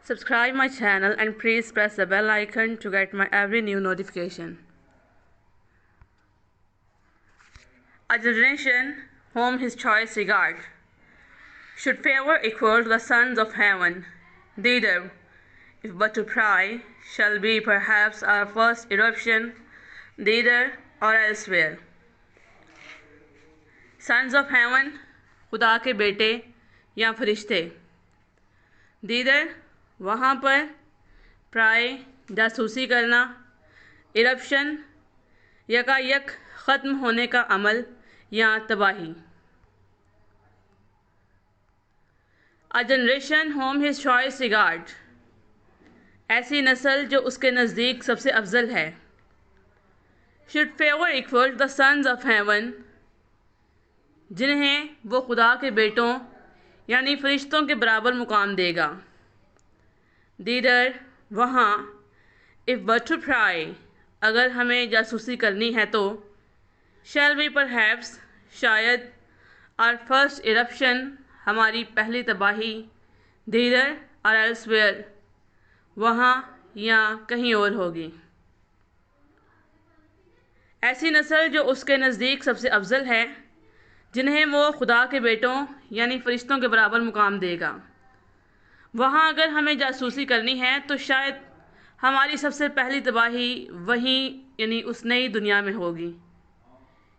Subscribe my channel and please press the bell icon to get my every new notification. A generation whom his choice regard should favor equal to the sons of heaven. Thither, if but to pry, shall be perhaps our first eruption, thither or elsewhere. Sons of heaven, खुदा के बेटे या फरिश्ते. दीदर वहाँ पर, प्राय जासूसी करना, इरप्शन यकायक ख़त्म होने का अमल या तबाही. A generation whom his choice regard, ऐसी नस्ल जो उसके नज़दीक सबसे अफजल है. Should favour equal to the sons of heaven, जिन्हें वो खुदा के बेटों यानी फरिश्तों के बराबर मुकाम देगा. दीदर वहाँ, इफ़ बट टू प्राई, अगर हमें जासूसी करनी है तो, शैल बी परहैप्स, शायद, आर फर्स्ट इरप्शन, हमारी पहली तबाही, दीदर और एल्सवेयर, वहाँ या कहीं और होगी. ऐसी नस्ल जो उसके नज़दीक सबसे अफजल है, जिन्हें वो खुदा के बेटों यानी फरिश्तों के बराबर मुकाम देगा. वहाँ अगर हमें जासूसी करनी है तो शायद हमारी सबसे पहली तबाही वहीं यानी उस नई दुनिया में होगी,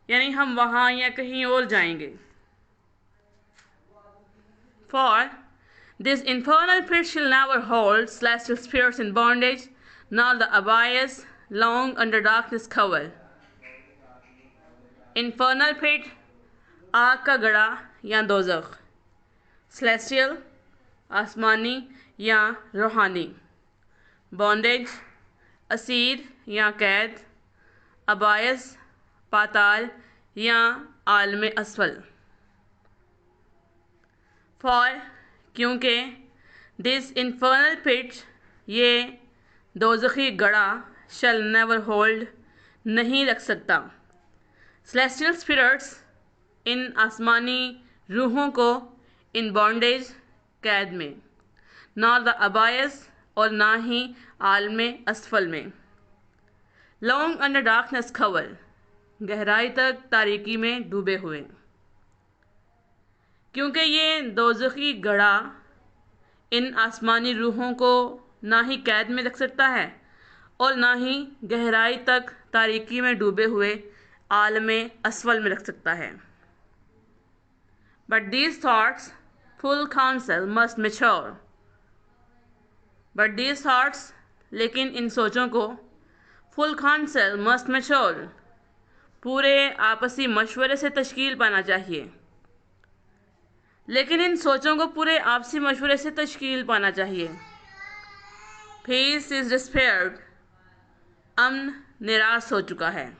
यानी हम वहाँ या कहीं और जाएंगे. For this infernal pit shall never hold celestial spirits in bondage, nor the abyss long under darkness cover. Infernal pit, आग का गड़ा या दोज़ख. Celestial, आसमानी या रूहानी. बॉन्डेज, असीर या कैद. अबायस, पाताल या आलम असफल. फॉर, क्योंकि, दिस इन्फर्नल पिट, ये दोज़खी गड़ा, शल नेवर होल्ड, नहीं रख सकता. सेलेस्टियल स्पिरिट्स, इन आसमानी रूहों को, इन बॉन्डेज, कैद में. नॉर द अबायस, और ना ही आलम असफल में. लॉन्ग अंडर डार्कनेस कवर, गहराई तक तारीकी में डूबे हुए. क्योंकि ये दोज़खी गड़ा इन आसमानी रूहों को ना ही कैद में रख सकता है और ना ही गहराई तक तारीकी में डूबे हुए आलम असफल में रख सकता है. But these thoughts full council must mature. But these thoughts, लेकिन इन सोचों को, फुल काउंसिल मस्ट मैच्योर, पूरे आपसी मशवरे से तश्कील पाना चाहिए. लेकिन इन सोचों को पूरे आपसी मशवरे से तश्कील पाना चाहिए. पीस इज डिस्पेयर्ड, अमन निराश हो चुका है.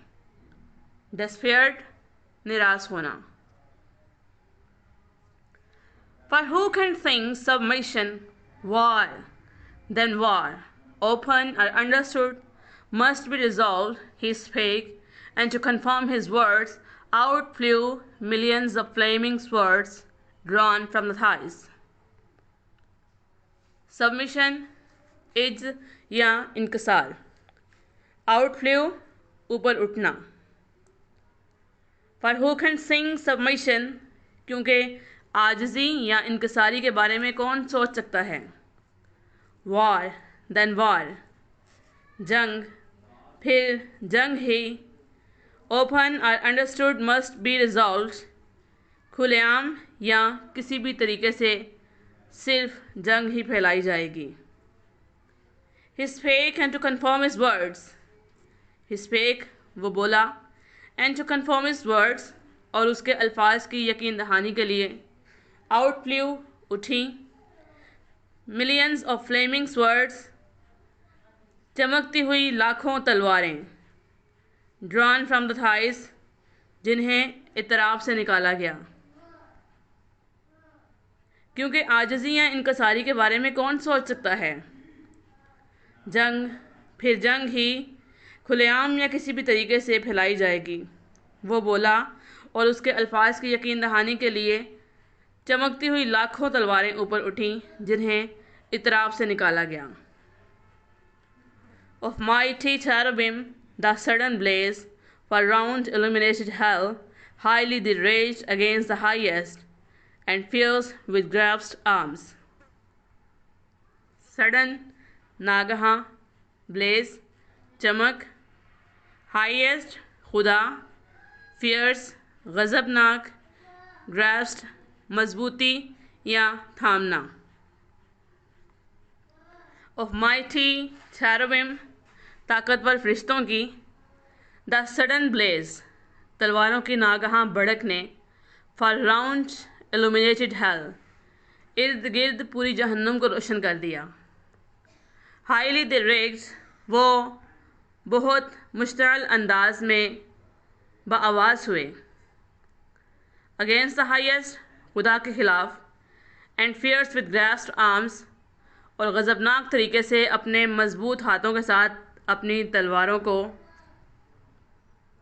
डिस्पेयर्ड, निराश होना. For who can think submission, war, then war, open or understood, must be resolved, he spake, and to confirm his words, out flew millions of flaming swords, drawn from the thighs. Submission, इज्ज या इनकसार. Out flew, ऊपर उठना. For who can sing submission, क्योंकि आजिज़ी या इनकसारी के बारे में कौन सोच सकता है. War, then war, जंग, फिर जंग ही. Open or understood must be resolved, खुलेआम या किसी भी तरीके से सिर्फ जंग ही फैलाई जाएगी. He spake and to confirm his words. He spake, वो बोला, and to confirm his words, और उसके अल्फाज की यकीन दहानी के लिए. Out flew, उठी. Millions of flaming swords, चमकती हुई लाखों तलवारें. Drawn from the thighs, जिन्हें इतराब से निकाला गया. क्योंकि आजिज़ी या इनकसारी के बारे में कौन सोच सकता है. जंग, फिर जंग ही, खुलेआम या किसी भी तरीके से फैलाई जाएगी. वो बोला, और उसके अल्फाज की यकीन दहानी के लिए चमकती हुई लाखों तलवारें ऊपर उठीं, जिन्हें इतराब से निकाला गया। Of mighty cherubim the sudden blaze, for round illuminated hell, highly they raged against the highest, and fierce with grasped arms. Sudden, नागहा, blaze, चमक, highest, खुदा, fierce, गज़बनाक, grasped, मजबूती या थामना। Of mighty cherubim, ताकतवर फरिश्तों की, द सडन ब्लेज, तलवारों की नागहां भड़क ने, फॉर राउंड इल्यूमिनेटेड हेल, इर्द गिर्द पूरी जहन्नुम को रोशन कर दिया। हाईली द रेग्स, वो बहुत मुश्तअल अंदाज में बआवाज़ हुए। अगेंस्ट द हाईएस्ट, खुदा के खिलाफ। एंड फियर्स विद ग्रास्प्ड आर्म्स, और गज़बनाक तरीके से अपने मजबूत हाथों के साथ अपनी तलवारों को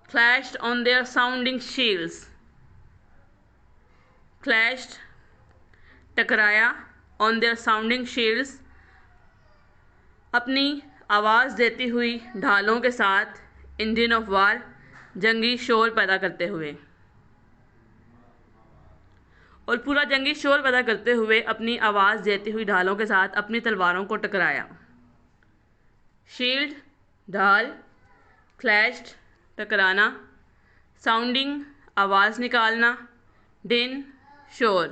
clashed on their sounding shields, clashed, टकराया, on their sounding shields, अपनी आवाज़ देती हुई ढालों के साथ, इंजन ऑफ वार, जंगी शोर पैदा करते हुए, और पूरा जंगी शोर पैदा करते हुए अपनी आवाज़ देती हुई ढालों के साथ अपनी तलवारों को टकराया। शील्ड, ढाल, क्लैश्ड, टकराना, साउंडिंग, आवाज़ निकालना, डिन, शोर।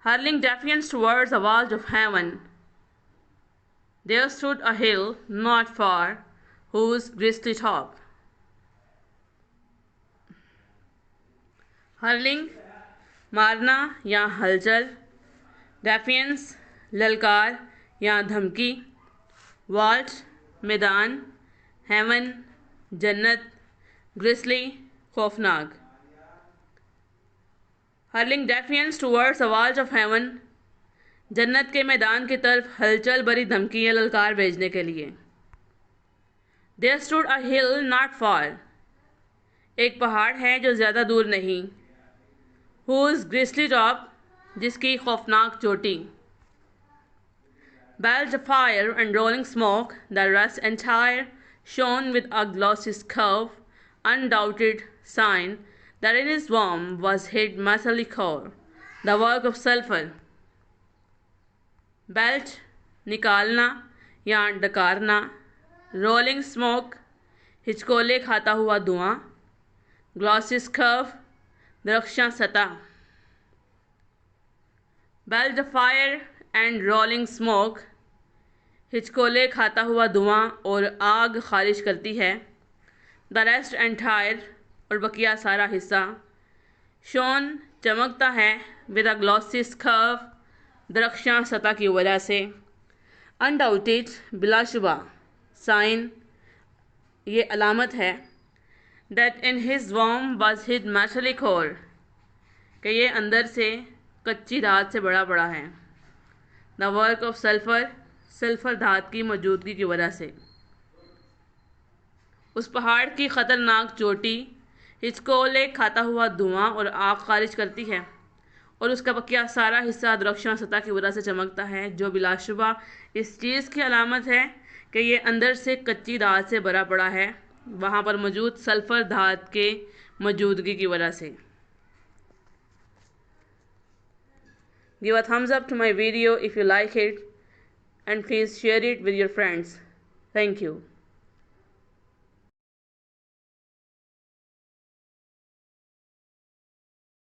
Hurling defiance towards the walls of heaven, there stood a hill not far, whose grisly top। Hurling, मारना या हलचल, डेफियंस, ललकार या धमकी, वॉल्ट, मैदान, हेवन, जन्नत, ग्रिसली, खौफनाक। Hurling defiance towards the walls of haven, जन्नत के मैदान की तरफ हलचल भरी धमकी या ललकार भेजने के लिए। There stood a hill not far, एक पहाड़ है जो ज़्यादा दूर नहीं। Whose grisly top, जिसकी खौफनाक चोटी। Bells of fire and rolling smoke, the rust entire, shone with a glossy curve, undoubted sign that in his womb was hid muscly core, the work of sulphur। Belch, निकालना या डकारना, rolling smoke, हिचकोले खाता हुआ धुआं, glossy curve, दरख्शां सतह। Belt of fire and rolling smoke, हिचकोले खाता हुआ धुआं और आग खारिज करती है। द रेस्ट एंटायर, और बकिया सारा हिस्सा। शोन, चमकता है, with a glossy curve, Darakhshan सतह की वजह से। अनडाउटेड, बिलाशुबा, साइन, ये अलामत है। That in his womb was hid metallic ore, कि ये अंदर से कच्ची धात से बड़ा पड़ा है। The work of sulphur, sulphur धात की मौजूदगी की वजह से। उस पहाड़ की ख़तरनाक चोटी हिचकोले खाता हुआ धुआं और आग खारिज करती है, और उसका बकिया सारा हिस्सा दरख्शां सतह की वजह से चमकता है, जो बिलाशुबा इस चीज़ की अलामत है कि ये अंदर से कच्ची धात से भरा पड़ा है, वहाँ पर मौजूद सल्फ़र धात के मौजूदगी की वजह से। Give a thumbs up to my video if you like it, and please share it with your friends. Thank you.